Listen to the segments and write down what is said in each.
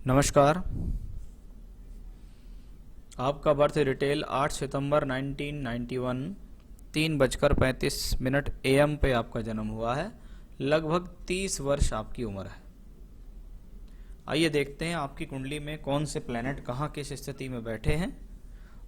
नमस्कार। आपका birth detail 8 September 1991 3:35 AM पे आपका जन्म हुआ है। लगभग 30 वर्ष आपकी उम्र है। आइए देखते हैं आपकी कुंडली में कौन से प्लैनेट कहाँ किस स्थिति में बैठे हैं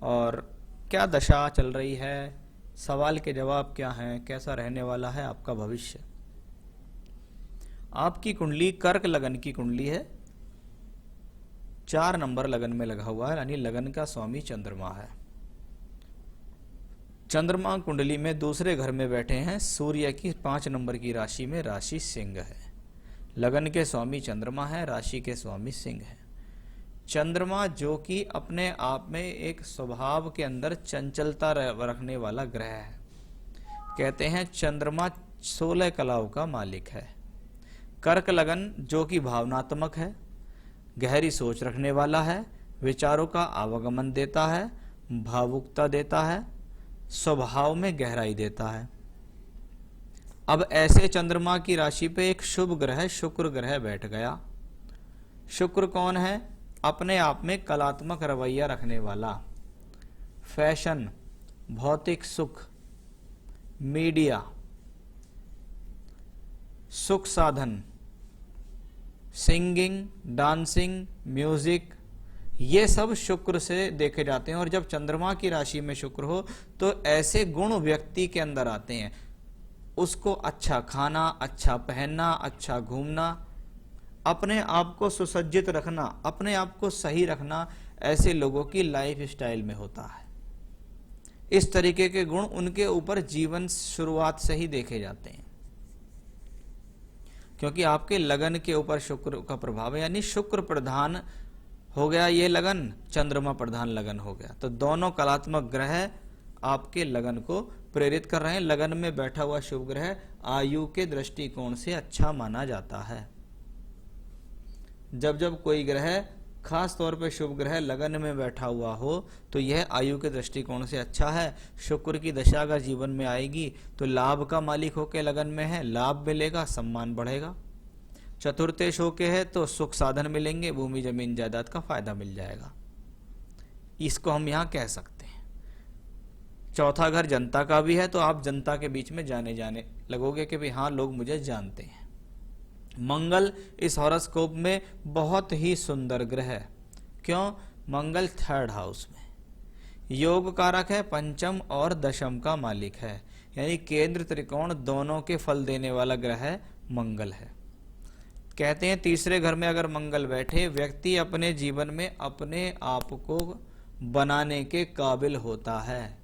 और क्या दशा चल रही है। सवाल के जवाब क्या हैं, कैसा रहने वाला है आपका भविष्य। आपकी कुंडली कर्क लगन की कुंडली है। 4 नंबर लगन में लगा हुआ है, यानी लगन का स्वामी चंद्रमा है। चंद्रमा कुंडली में दूसरे घर में बैठे हैं। सूर्य की 5 नंबर की राशि में, राशि सिंह है। लगन के स्वामी चंद्रमा है, राशि के स्वामी सिंह है। चंद्रमा जो कि अपने आप में एक स्वभाव के अंदर चंचलता रखने वाला ग्रह है। कहते हैं चंद्रमा 16 कलाओं का मालिक है। कर्क लगन जो कि भावनात्मक है, गहरी सोच रखने वाला है, विचारों का आवागमन देता है, भावुकता देता है, स्वभाव में गहराई देता है। अब ऐसे चंद्रमा की राशि पे एक शुभ ग्रह शुक्र ग्रह बैठ गया। शुक्र कौन है? अपने आप में कलात्मक रवैया रखने वाला, फैशन, भौतिक सुख, मीडिया, सुख साधन, सिंगिंग, डांसिंग, म्यूजिक, ये सब शुक्र से देखे जाते हैं। और जब चंद्रमा की राशि में शुक्र हो तो ऐसे गुण व्यक्ति के अंदर आते हैं। उसको अच्छा खाना, अच्छा पहनना, अच्छा घूमना, अपने आप को सुसज्जित रखना, अपने आप को सही रखना, ऐसे लोगों की लाइफ स्टाइल में होता है। इस तरीके के गुण उनके ऊपर जीवन शुरुआत से ही देखे जाते हैं, क्योंकि आपके लगन के ऊपर शुक्र का प्रभाव है। यानी शुक्र प्रधान हो गया ये लगन, चंद्रमा प्रधान लगन हो गया। तो दोनों कलात्मक ग्रह आपके लगन को प्रेरित कर रहे हैं। लगन में बैठा हुआ शुभ ग्रह आयु के दृष्टिकोण से अच्छा माना जाता है। जब जब कोई ग्रह, खास तौर पर शुभ ग्रह लगन में बैठा हुआ हो तो यह आयु के दृष्टिकोण से अच्छा है। शुक्र की दशा अगर जीवन में आएगी तो लाभ का मालिक होकर लगन में है, लाभ मिलेगा, सम्मान बढ़ेगा। चतुर्थेश होके है तो सुख साधन मिलेंगे, भूमि जमीन जायदाद का फायदा मिल जाएगा। इसको हम यहाँ कह सकते हैं। चौथा घर जनता का भी है तो आप जनता के बीच में जाने लगोगे कि भाई हाँ, लोग मुझे जानते हैं। मंगल इस हॉरोस्कोप में बहुत ही सुंदर ग्रह है। क्यों? मंगल 3rd हाउस में योग कारक है, पंचम और दशम का मालिक है। यानी केंद्र त्रिकोण दोनों के फल देने वाला ग्रह मंगल है। कहते हैं तीसरे घर में अगर मंगल बैठे, व्यक्ति अपने जीवन में अपने आप को बनाने के काबिल होता है,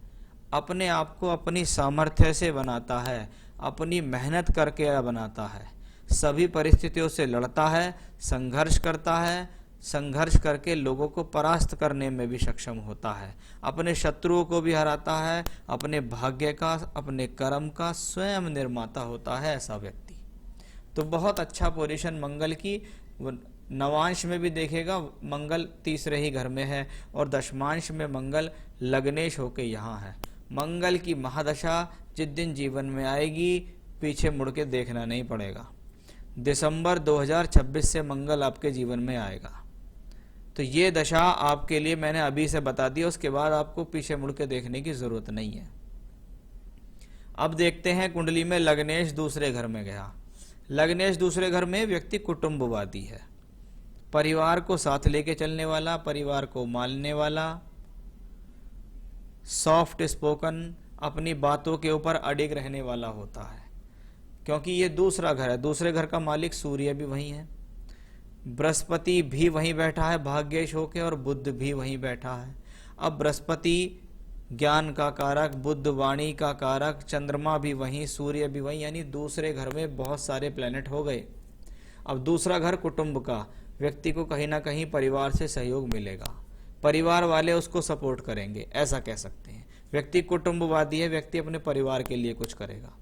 अपने आप को अपनी सामर्थ्य से बनाता है, अपनी मेहनत करके बनाता है, सभी परिस्थितियों से लड़ता है, संघर्ष करता है, संघर्ष करके लोगों को परास्त करने में भी सक्षम होता है, अपने शत्रुओं को भी हराता है, अपने भाग्य का, अपने कर्म का स्वयं निर्माता होता है ऐसा व्यक्ति। तो बहुत अच्छा पोजीशन मंगल की। नवांश में भी देखेगा मंगल तीसरे ही घर में है और दशमांश में मंगल लग्नेश होके यहाँ है। मंगल की महादशा जिस दिन जीवन में आएगी, पीछे मुड़ के देखना नहीं पड़ेगा। दिसंबर 2026 से मंगल आपके जीवन में आएगा। तो ये दशा आपके लिए मैंने अभी से बता दी, उसके बाद आपको पीछे मुड़ के देखने की जरूरत नहीं है। अब देखते हैं कुंडली में लग्नेश दूसरे घर में गया। लग्नेश दूसरे घर में व्यक्ति कुटुंबवादी है, परिवार को साथ लेके चलने वाला, परिवार को मानने वाला, सॉफ्ट स्पोकन, अपनी बातों के ऊपर अडिग रहने वाला होता है। क्योंकि ये दूसरा घर है, दूसरे घर का मालिक सूर्य भी वहीं है, बृहस्पति भी वहीं बैठा है भाग्येश होके, और बुध भी वहीं बैठा है। अब बृहस्पति ज्ञान का कारक, बुध वाणी का कारक, चंद्रमा भी वहीं, सूर्य भी वहीं, यानी दूसरे घर में बहुत सारे प्लैनेट हो गए। अब दूसरा घर कुटुंब का, व्यक्ति को कहीं ना कहीं परिवार से सहयोग मिलेगा, परिवार वाले उसको सपोर्ट करेंगे, ऐसा कह सकते हैं। व्यक्ति कुटुंबवादी है, व्यक्ति अपने परिवार के लिए कुछ करेगा।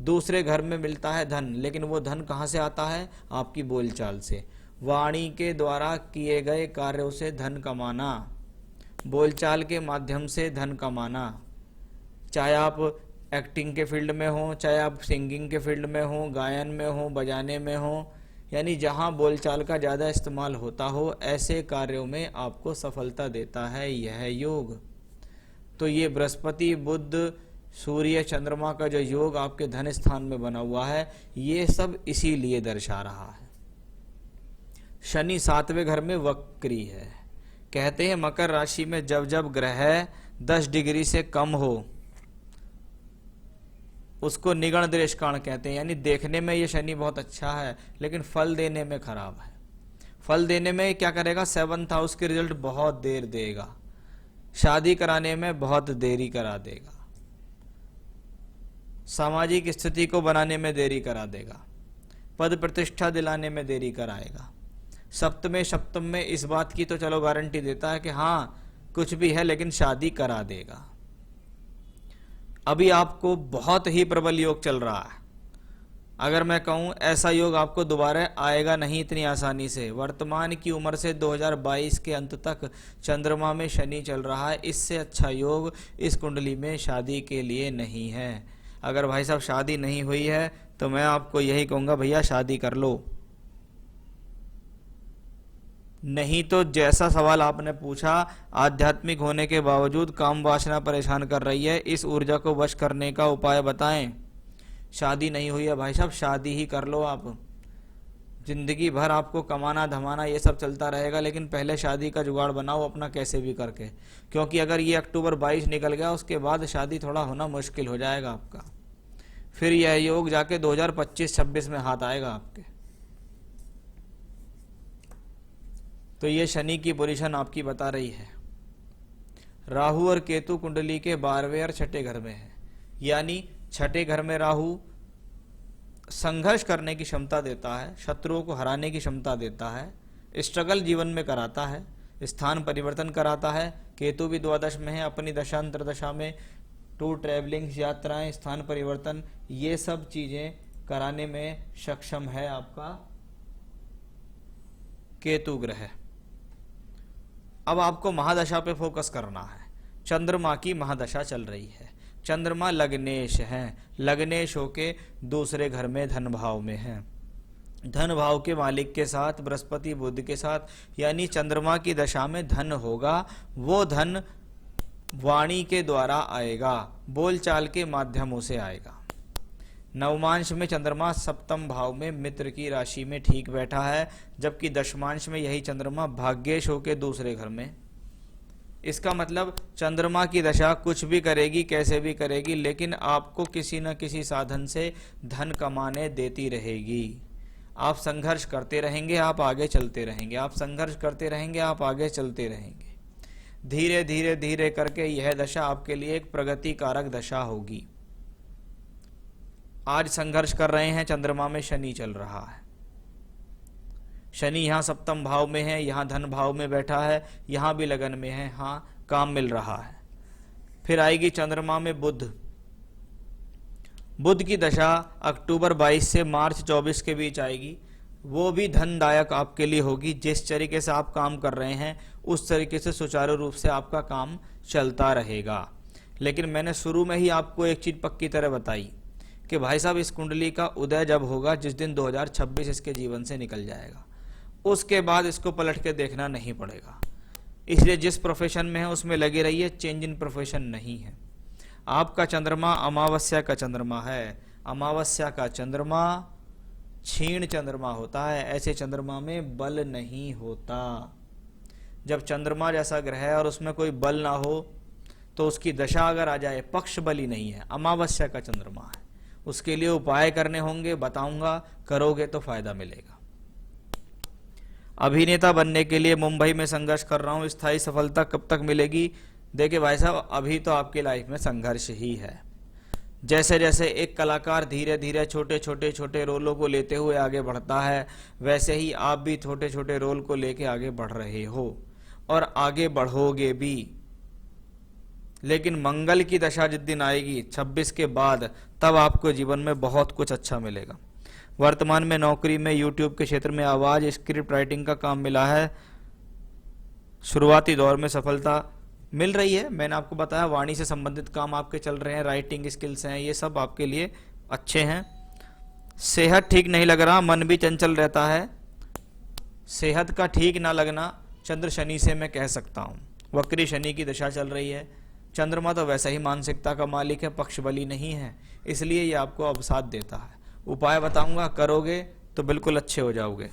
दूसरे घर में मिलता है धन, लेकिन वो धन कहाँ से आता है? आपकी बोलचाल से, वाणी के द्वारा किए गए कार्यों से धन कमाना, बोलचाल के माध्यम से धन कमाना। चाहे आप एक्टिंग के फील्ड में हो, चाहे आप सिंगिंग के फील्ड में हो, गायन में हो, बजाने में हो, यानी जहां बोलचाल का ज़्यादा इस्तेमाल होता हो, ऐसे कार्यों में आपको सफलता देता है यह योग। तो ये बृहस्पति, बुध, सूर्य, चंद्रमा का जो योग आपके धन स्थान में बना हुआ है, ये सब इसीलिए दर्शा रहा है। शनि 7वें घर में वक्री है। कहते हैं मकर राशि में जब जब ग्रह 10 डिग्री से कम हो उसको निगण दृष्काण कहते हैं, यानी देखने में ये शनि बहुत अच्छा है लेकिन फल देने में खराब है। फल देने में क्या करेगा, 7th हाउस के रिजल्ट बहुत देर देगा, शादी कराने में बहुत देरी करा देगा, सामाजिक स्थिति को बनाने में देरी करा देगा, पद प्रतिष्ठा दिलाने में देरी कराएगा। सप्तम में इस बात की तो चलो गारंटी देता है कि हाँ कुछ भी है, लेकिन शादी करा देगा। अभी आपको बहुत ही प्रबल योग चल रहा है। अगर मैं कहूं ऐसा योग आपको दोबारा आएगा नहीं इतनी आसानी से। वर्तमान की उम्र से 2022 के अंत तक चंद्रमा में शनि चल रहा है, इससे अच्छा योग इस कुंडली में शादी के लिए नहीं है। अगर भाई साहब शादी नहीं हुई है तो मैं आपको यही कहूंगा, भैया शादी कर लो। नहीं तो जैसा सवाल आपने पूछा, आध्यात्मिक होने के बावजूद काम वासना परेशान कर रही है, इस ऊर्जा को वश करने का उपाय बताएं। शादी नहीं हुई है भाई साहब, शादी ही कर लो आप। जिंदगी भर आपको कमाना धमाना ये सब चलता रहेगा, लेकिन पहले शादी का जुगाड़ बनाओ अपना कैसे भी करके, क्योंकि अगर ये अक्टूबर 22 निकल गया उसके बाद शादी थोड़ा होना मुश्किल हो जाएगा आपका। फिर यह योग जाके 2025-26 में हाथ आएगा आपके। तो ये शनि की पोजीशन आपकी बता रही है। राहु और केतु कुंडली के 12वें और 6ठे घर में है, यानी 6ठे घर में राहु संघर्ष करने की क्षमता देता है, शत्रुओं को हराने की क्षमता देता है, स्ट्रगल जीवन में कराता है, स्थान परिवर्तन कराता है। केतु भी द्वादश में है, अपनी दशा अंतरदशा में टूर ट्रैवलिंग, यात्राएं, स्थान परिवर्तन, ये सब चीजें कराने में सक्षम है आपका केतु ग्रह। अब आपको महादशा पे फोकस करना है। चंद्रमा की महादशा चल रही है। चंद्रमा लग्नेश है, लग्नेश होके दूसरे घर में धन भाव में है। धन भाव के मालिक के साथ बृहस्पति बुध के साथ, यानी चंद्रमा की दशा में धन होगा। वो धन वाणी के द्वारा आएगा, बोलचाल के माध्यमों से आएगा। नवमांश में चंद्रमा सप्तम भाव में मित्र की राशि में ठीक बैठा है, जबकि दशमांश में यही चंद्रमा भाग्येश होके दूसरे घर में। इसका मतलब चंद्रमा की दशा कुछ भी करेगी, कैसे भी करेगी, लेकिन आपको किसी न किसी साधन से धन कमाने देती रहेगी। आप संघर्ष करते रहेंगे, आप आगे चलते रहेंगे, आप संघर्ष करते रहेंगे, आप आगे चलते रहेंगे। धीरे धीरे धीरे करके यह दशा आपके लिए एक प्रगति कारक दशा होगी। आज संघर्ष कर रहे हैं, चंद्रमा में शनि चल रहा है। शनि यहाँ सप्तम भाव में है, यहाँ धन भाव में बैठा है, यहाँ भी लगन में है, हाँ काम मिल रहा है। फिर आएगी चंद्रमा में बुध। बुध की दशा अक्टूबर 22 से मार्च 24 के बीच आएगी। वो भी धनदायक आपके लिए होगी। जिस तरीके से आप काम कर रहे हैं उस तरीके से सुचारू रूप से आपका काम चलता रहेगा। लेकिन मैंने शुरू में ही आपको एक चीज पक्की तरह बताई कि भाई साहब इस कुंडली का उदय जब होगा जिस दिन 2026 इसके जीवन से निकल जाएगा, उसके बाद इसको पलट के देखना नहीं पड़ेगा। इसलिए जिस प्रोफेशन में है उसमें लगे रहिए, चेंज इन प्रोफेशन नहीं है। आपका चंद्रमा अमावस्या का चंद्रमा है। अमावस्या का चंद्रमा क्षीण चंद्रमा होता है, ऐसे चंद्रमा में बल नहीं होता। जब चंद्रमा जैसा ग्रह है और उसमें कोई बल ना हो तो उसकी दशा अगर आ जाए, पक्ष बली नहीं है, अमावस्या का चंद्रमा है। उसके लिए उपाय करने होंगे, बताऊंगा, करोगे तो फायदा मिलेगा। अभिनेता बनने के लिए मुंबई में संघर्ष कर रहा हूं, स्थायी सफलता कब तक मिलेगी? देखिए भाई साहब, अभी तो आपकी लाइफ में संघर्ष ही है। जैसे जैसे एक कलाकार धीरे धीरे छोटे छोटे छोटे रोलों को लेते हुए आगे बढ़ता है, वैसे ही आप भी छोटे छोटे रोल को लेके आगे बढ़ रहे हो और आगे बढ़ोगे भी। लेकिन मंगल की दशा जिस दिन आएगी 26 के बाद, तब आपको जीवन में बहुत कुछ अच्छा मिलेगा। वर्तमान में नौकरी में, यूट्यूब के क्षेत्र में आवाज स्क्रिप्ट राइटिंग का काम मिला है। शुरुआती दौर में सफलता मिल रही है। मैंने आपको बताया वाणी से संबंधित काम आपके चल रहे हैं, राइटिंग स्किल्स हैं, ये सब आपके लिए अच्छे हैं। सेहत ठीक नहीं लग रहा, मन भी चंचल रहता है। सेहत का ठीक ना लगना चंद्र शनि से मैं कह सकता हूँ। वक्री शनि की दशा चल रही है। चंद्रमा तो वैसा ही मानसिकता का मालिक है, पक्ष बली नहीं है, इसलिए ये आपको अवसाद देता है। उपाय बताऊंगा, करोगे तो बिल्कुल अच्छे हो जाओगे।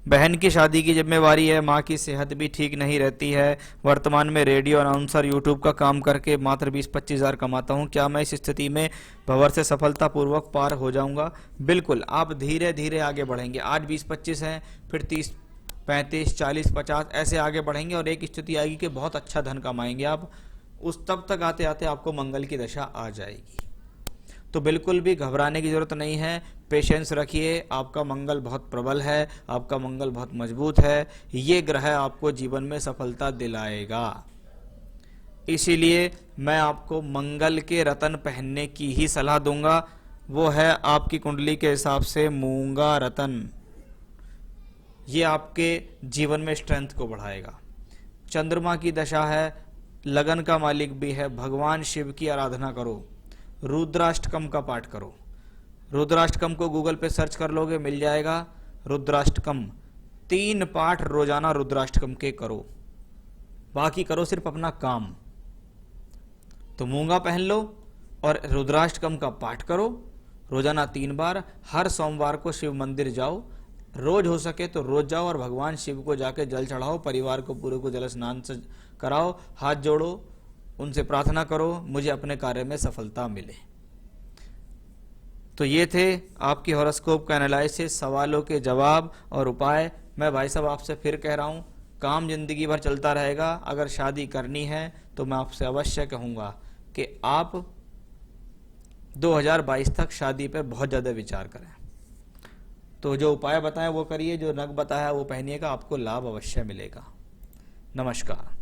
बहन की शादी की जिम्मेवारी है, माँ की सेहत भी ठीक नहीं रहती है। वर्तमान में रेडियो अनाउंसर यूट्यूब का काम करके मात्र 20-25 हज़ार कमाता हूँ। क्या मैं इस स्थिति में भंवर से सफलतापूर्वक पार हो जाऊंगा? बिल्कुल, आप धीरे धीरे आगे बढ़ेंगे। आज 20-25 हैं, फिर 30-35, 40-50 ऐसे आगे बढ़ेंगे और एक स्थिति आएगी कि बहुत अच्छा धन कमाएंगे आप। उस तब तक आते आते आपको मंगल की दशा आ जाएगी। तो बिल्कुल भी घबराने की जरूरत नहीं है, पेशेंस रखिए। आपका मंगल बहुत प्रबल है, आपका मंगल बहुत मजबूत है। ये ग्रह आपको जीवन में सफलता दिलाएगा। इसीलिए मैं आपको मंगल के रतन पहनने की ही सलाह दूंगा। वो है आपकी कुंडली के हिसाब से मूंगा रतन। ये आपके जीवन में स्ट्रेंथ को बढ़ाएगा। चंद्रमा की दशा है, लगन का मालिक भी है। भगवान शिव की आराधना करो, रुद्राष्टकम का पाठ करो। रुद्राष्टकम को गूगल पे सर्च कर लोगे, मिल जाएगा। रुद्राष्टकम 3 पाठ रोजाना रुद्राष्टकम के करो, बाकी करो सिर्फ अपना काम। तो मूंगा पहन लो और रुद्राष्टकम का पाठ करो रोजाना 3 बार। हर सोमवार को शिव मंदिर जाओ, रोज हो सके तो रोज जाओ और भगवान शिव को जाके जल चढ़ाओ। परिवार को पूरे को जल स्नान से कराओ, हाथ जोड़ो, उनसे प्रार्थना करो मुझे अपने कार्य में सफलता मिले। तो ये थे आपकी हॉरोस्कोप का एनालिसिस, सवालों के जवाब और उपाय। मैं भाई साहब आपसे फिर कह रहा हूँ, काम जिंदगी भर चलता रहेगा। अगर शादी करनी है तो मैं आपसे अवश्य कहूँगा कि आप 2022 तक शादी पर बहुत ज़्यादा विचार करें। तो जो उपाय बताएं वो करिए, जो नग बताया वो पहनिएगा, आपको लाभ अवश्य मिलेगा। नमस्कार।